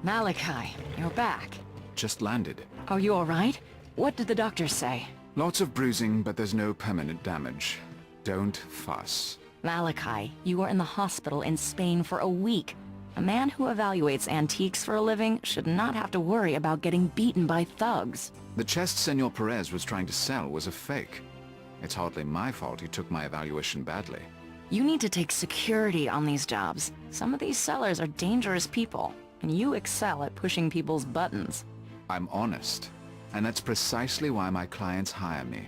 Malachi, you're back. Just landed. Are you alright? What did the doctor say? Lots of bruising, but there's no permanent damage. Don't fuss. Malachi, you were in the hospital in Spain for a week. A man who evaluates antiques for a living should not have to worry about getting beaten by thugs. The chest Senor Perez was trying to sell was a fake. It's hardly my fault he took my evaluation badly. You need to take security on these jobs. Some of these sellers are dangerous people, and you excel at pushing people's buttons. I'm honest, and that's precisely why my clients hire me.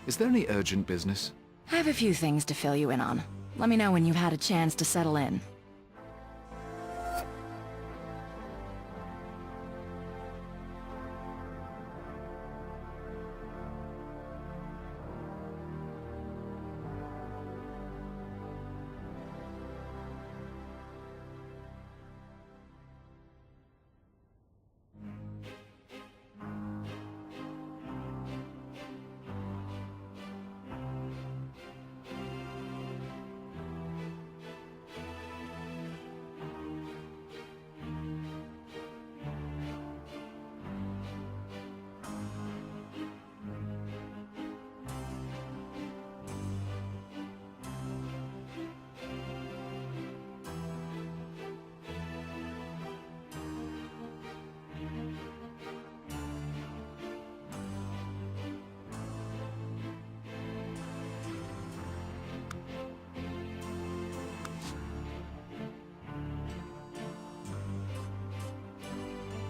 Is there any urgent business? I have a few things to fill you in on. Let me know when you've had a chance to settle in.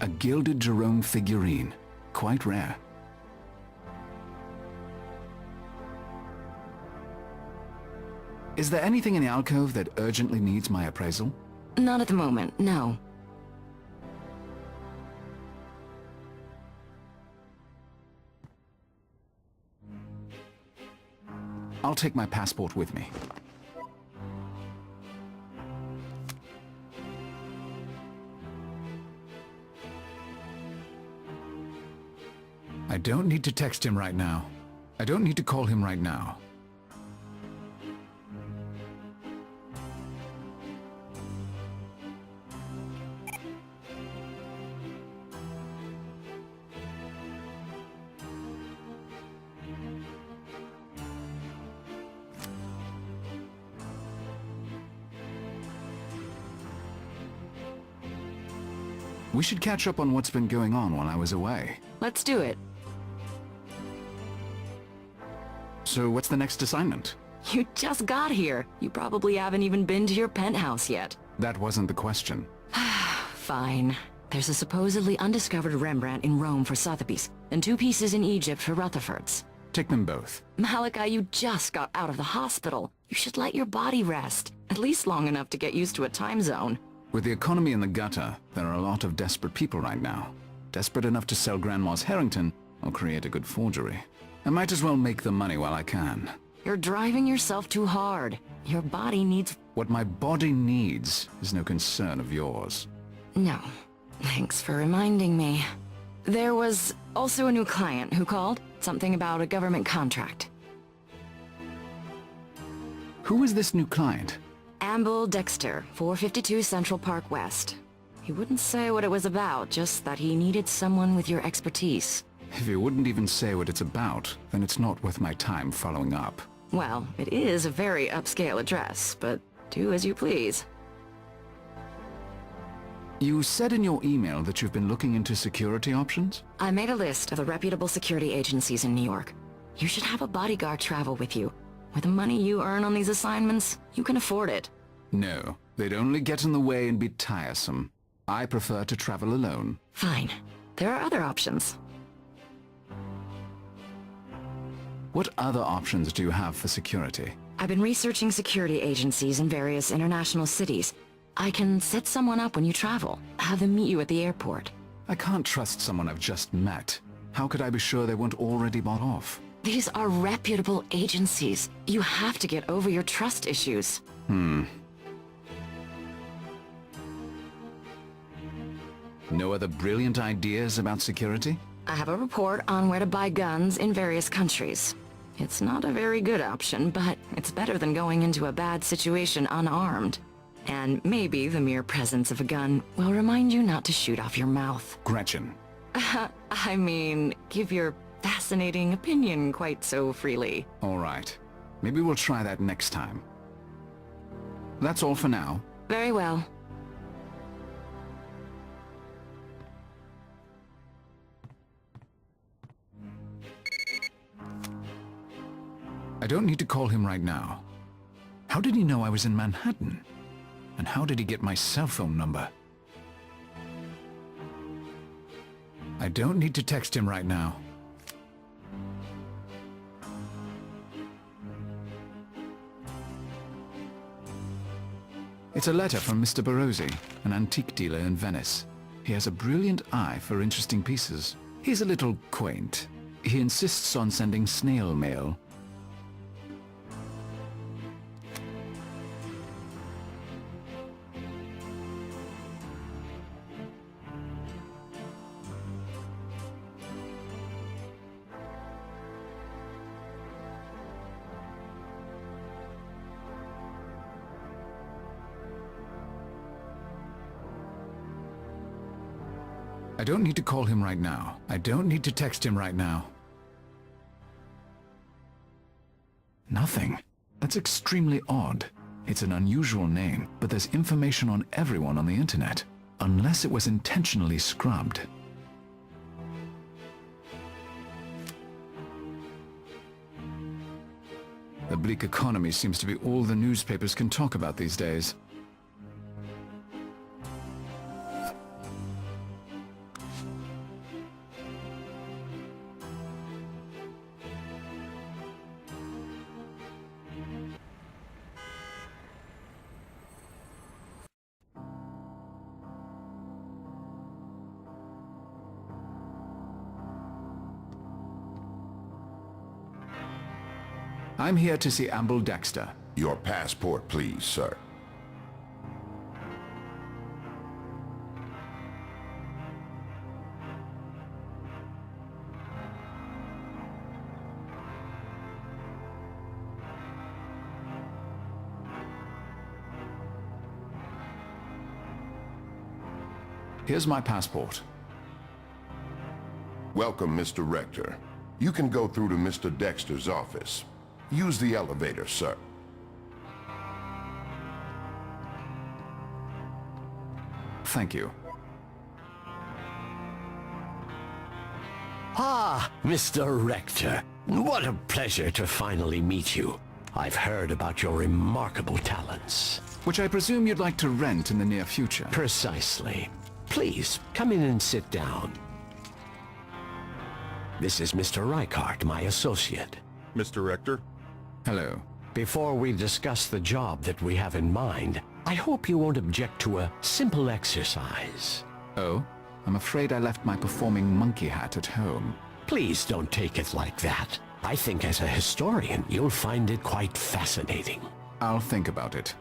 A gilded Jerome figurine. Quite rare. Is there anything in the alcove that urgently needs my appraisal? Not at the moment, no. I'll take my passport with me. I don't need to text him right now. I don't need to call him right now. We should catch up on what's been going on while I was away. Let's do it. So what's the next assignment? You just got here. You probably haven't even been to your penthouse yet. That wasn't the question. Fine. There's a supposedly undiscovered Rembrandt in Rome for Sotheby's, and 2 pieces in Egypt for Rutherford's. Take them both. Malachi, you just got out of the hospital. You should let your body rest, at least long enough to get used to a time zone. With the economy in the gutter, there are a lot of desperate people right now. Desperate enough to sell Grandma's Harrington or create a good forgery. I might as well make the money while I can. You're driving yourself too hard. Your body needs... What my body needs is no concern of yours. No. Thanks for reminding me. There was also a new client who called. Something about a government contract. Who is this new client? Amble Dexter, 452 Central Park West. He wouldn't say what it was about, just that he needed someone with your expertise. If you wouldn't even say what it's about, then it's not worth my time following up. Well, it is a very upscale address, but do as you please. You said in your email that you've been looking into security options? I made a list of the reputable security agencies in New York. You should have a bodyguard travel with you. With the money you earn on these assignments, you can afford it. No, they'd only get in the way and be tiresome. I prefer to travel alone. Fine. There are other options. What other options do you have for security? I've been researching security agencies in various international cities. I can set someone up when you travel, have them meet you at the airport. I can't trust someone I've just met. How could I be sure they weren't already bought off? These are reputable agencies. You have to get over your trust issues. No other brilliant ideas about security? I have a report on where to buy guns in various countries. It's not a very good option, but it's better than going into a bad situation unarmed. And maybe the mere presence of a gun will remind you not to shoot off your mouth. Gretchen. I mean, give your fascinating opinion quite so freely. All right. Maybe we'll try that next time. That's all for now. Very well. I don't need to call him right now. How did he know I was in Manhattan? And how did he get my cell phone number? I don't need to text him right now. It's a letter from Mr. Barozzi, an antique dealer in Venice. He has a brilliant eye for interesting pieces. He's a little quaint. He insists on sending snail mail. I don't need to call him right now. I don't need to text him right now. Nothing. That's extremely odd. It's an unusual name, but there's information on everyone on the internet. Unless it was intentionally scrubbed. The bleak economy seems to be all the newspapers can talk about these days. I'm here to see Amble Dexter. Your passport, please, sir. Here's my passport. Welcome, Mr. Rector. You can go through to Mr. Dexter's office. Use the elevator, sir. Thank you. Ah, Mr. Rector. What a pleasure to finally meet you. I've heard about your remarkable talents. Which I presume you'd like to rent in the near future. Precisely. Please, come in and sit down. This is Mr. Reichart, my associate. Mr. Rector? Hello. Before we discuss the job that we have in mind, I hope you won't object to a simple exercise. Oh? I'm afraid I left my performing monkey hat at home. Please don't take it like that. I think as a historian, you'll find it quite fascinating. I'll think about it.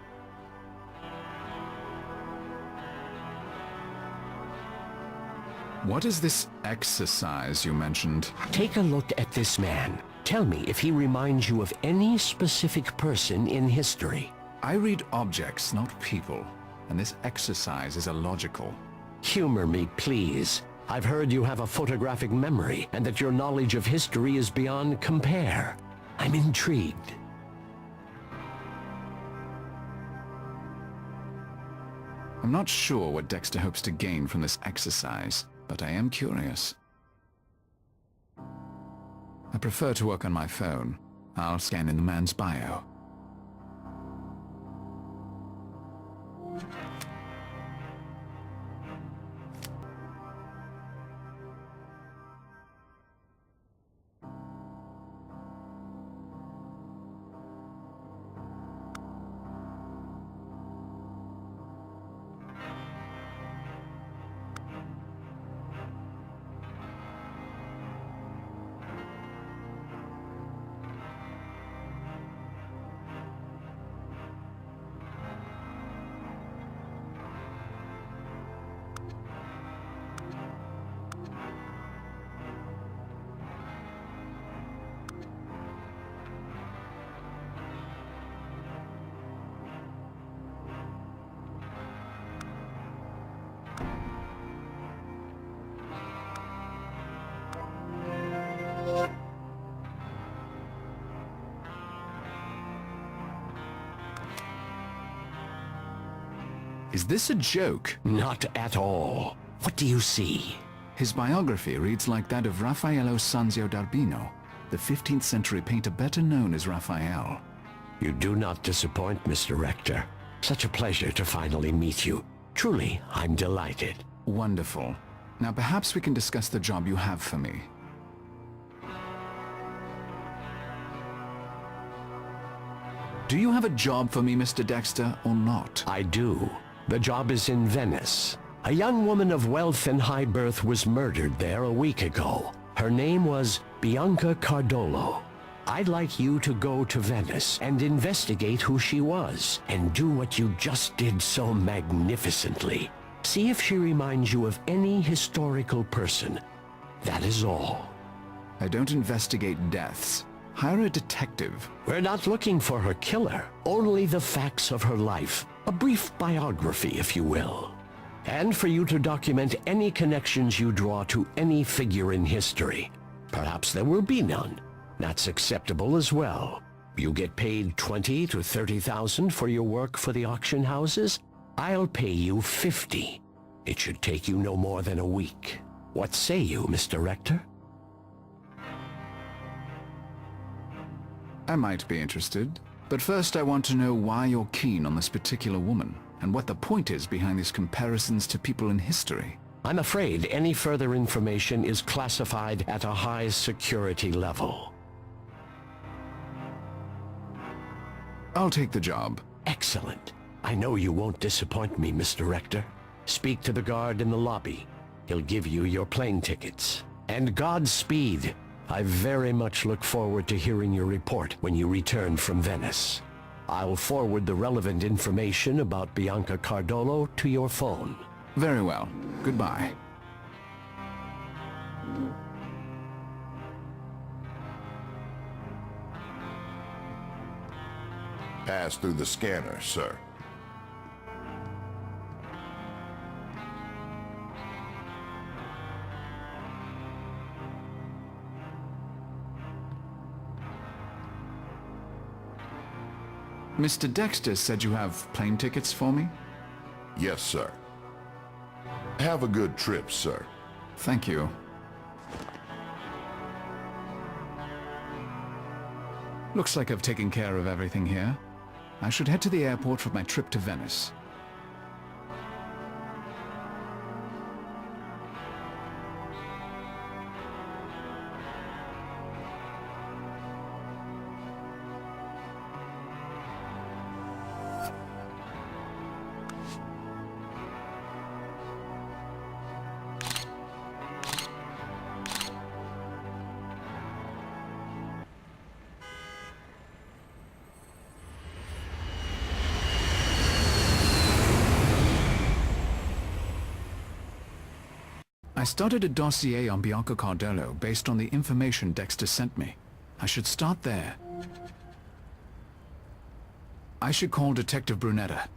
What is this exercise you mentioned? Take a look at this man. Tell me if he reminds you of any specific person in history. I read objects, not people, and this exercise is illogical. Humor me, please. I've heard you have a photographic memory and that your knowledge of history is beyond compare. I'm intrigued. I'm not sure what Dexter hopes to gain from this exercise, but I am curious. I prefer to work on my phone. I'll scan in the man's bio. Is this a joke? Not at all. What do you see? His biography reads like that of Raffaello Sanzio d'Urbino, the 15th century painter better known as Raphael. You do not disappoint, Mr. Rector. Such a pleasure to finally meet you. Truly, I'm delighted. Wonderful. Now perhaps we can discuss the job you have for me. Do you have a job for me, Mr. Dexter, or not? I do. The job is in Venice. A young woman of wealth and high birth was murdered there a week ago. Her name was Bianca Cardolo. I'd like you to go to Venice and investigate who she was, and do what you just did so magnificently. See if she reminds you of any historical person. That is all. I don't investigate deaths. Hire a detective. We're not looking for her killer, only the facts of her life. A brief biography, if you will. And for you to document any connections you draw to any figure in history. Perhaps there will be none. That's acceptable as well. You get paid 20 to 30,000 for your work for the auction houses. I'll pay you 50. It should take you no more than a week. What say you, Mr. Rector? I might be interested, but first I want to know why you're keen on this particular woman, and what the point is behind these comparisons to people in history. I'm afraid any further information is classified at a high security level. I'll take the job. Excellent. I know you won't disappoint me, Mr. Rector. Speak to the guard in the lobby. He'll give you your plane tickets. And Godspeed. I very much look forward to hearing your report when you return from Venice. I'll forward the relevant information about Bianca Cardolo to your phone. Very well. Goodbye. Pass through the scanner, sir. Mr. Dexter said you have plane tickets for me? Yes, sir. Have a good trip, sir. Thank you. Looks like I've taken care of everything here. I should head to the airport for my trip to Venice. I started a dossier on Bianca Cardolo based on the information Dexter sent me. I should start there. I should call Detective Brunetta.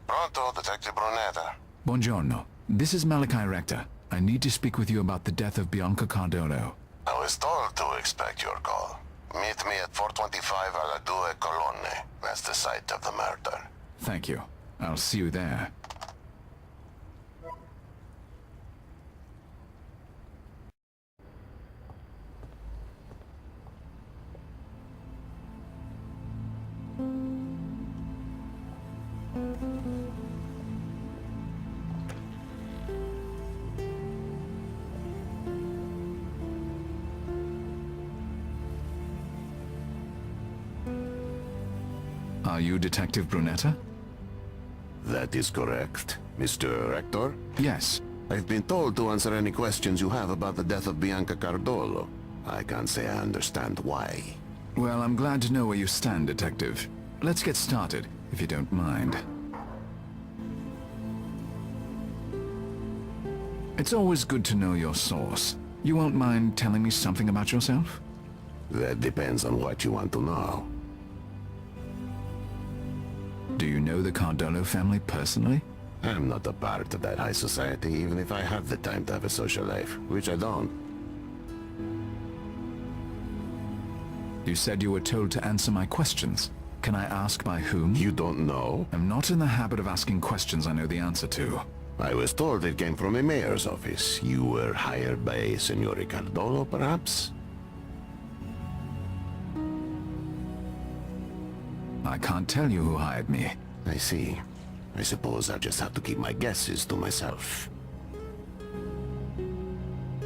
Pronto, Detective Brunetta. Buongiorno. This is Malachi Rector. I need to speak with you about the death of Bianca Cardolo. I was told to expect your call. Meet me at 425 alla Due Colonne. That's the site of the murder. Thank you. I'll see you there. Are you Detective Brunetta? That is correct. Mr. Rector? Yes. I've been told to answer any questions you have about the death of Bianca Cardolo. I can't say I understand why. Well, I'm glad to know where you stand, Detective. Let's get started, if you don't mind. It's always good to know your source. You won't mind telling me something about yourself? That depends on what you want to know. Do you know the Cardolo family personally? I'm not a part of that high society, even if I have the time to have a social life, which I don't. You said you were told to answer my questions. Can I ask by whom? You don't know? I'm not in the habit of asking questions I know the answer to. I was told it came from a mayor's office. You were hired by Signore Cardolo, perhaps? I can't tell you who hired me. I see. I suppose I'll just have to keep my guesses to myself.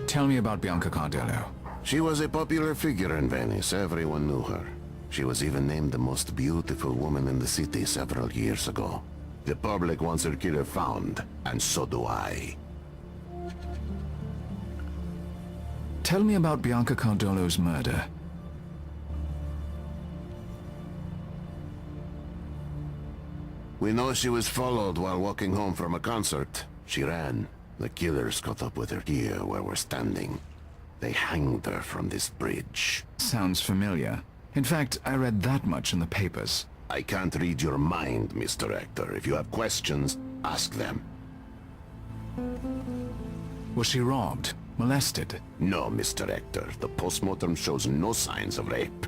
Tell me about Bianca Cardolo. She was a popular figure in Venice. Everyone knew her. She was even named the most beautiful woman in the city several years ago. The public wants her killer found, and so do I. Tell me about Bianca Cardolo's murder. We know she was followed while walking home from a concert. She ran. The killers caught up with her here where we're standing. They hanged her from this bridge. Sounds familiar. In fact, I read that much in the papers. I can't read your mind, Mr. Rector. If you have questions, ask them. Was she robbed? Molested? No, Mr. Rector. The postmortem shows no signs of rape.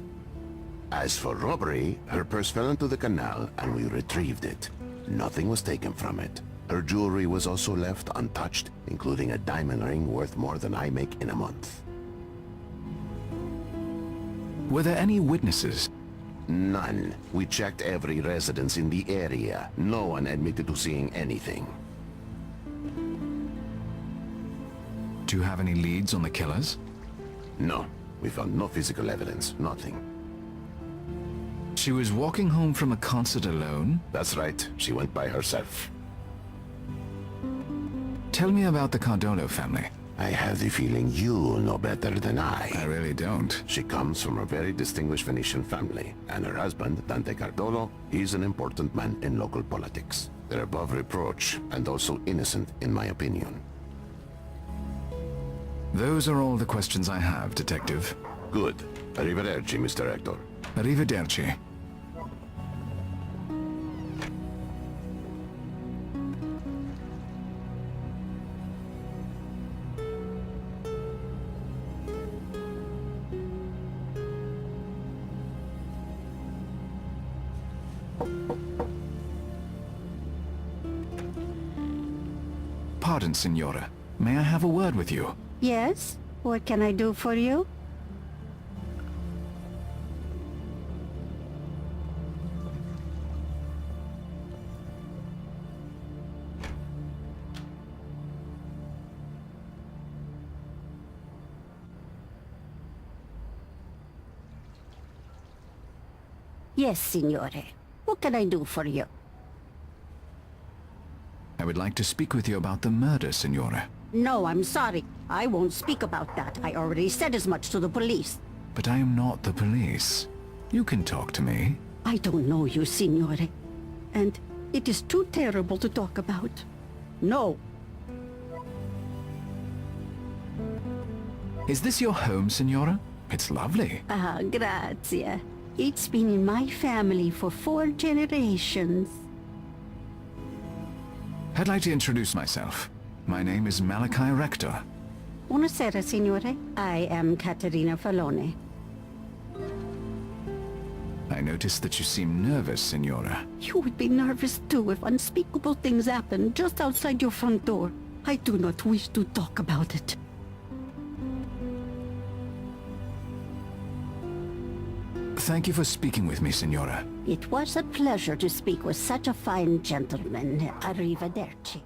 As for robbery, her purse fell into the canal and we retrieved it. Nothing was taken from it. Her jewelry was also left untouched, including a diamond ring worth more than I make in a month. Were there any witnesses? None. We checked every residence in the area. No one admitted to seeing anything. Do you have any leads on the killers? No. We found no physical evidence. Nothing. She was walking home from a concert alone? That's right. She went by herself. Tell me about the Cardolo family. I have the feeling you know better than I. I really don't. She comes from a very distinguished Venetian family, and her husband, Dante Cardolo, is an important man in local politics. They're above reproach, and also innocent, in my opinion. Those are all the questions I have, Detective. Good. Arrivederci, Mr. Rector. Arrivederci. Pardon, Signora. May I have a word with you? Yes? What can I do for you? Yes, Signore. What can I do for you? I would like to speak with you about the murder, Signora. No, I'm sorry. I won't speak about that. I already said as much to the police. But I am not the police. You can talk to me. I don't know you, Signore. And it is too terrible to talk about. No. Is this your home, Signora? It's lovely. Ah, grazie. It's been in my family for 4 generations. I'd like to introduce myself. My name is Malachi Rector. Buonasera, Signore. I am Caterina Falone. I noticed that you seem nervous, Signora. You would be nervous too if unspeakable things happen just outside your front door. I do not wish to talk about it. Thank you for speaking with me, Signora. It was a pleasure to speak with such a fine gentleman. Arrivederci.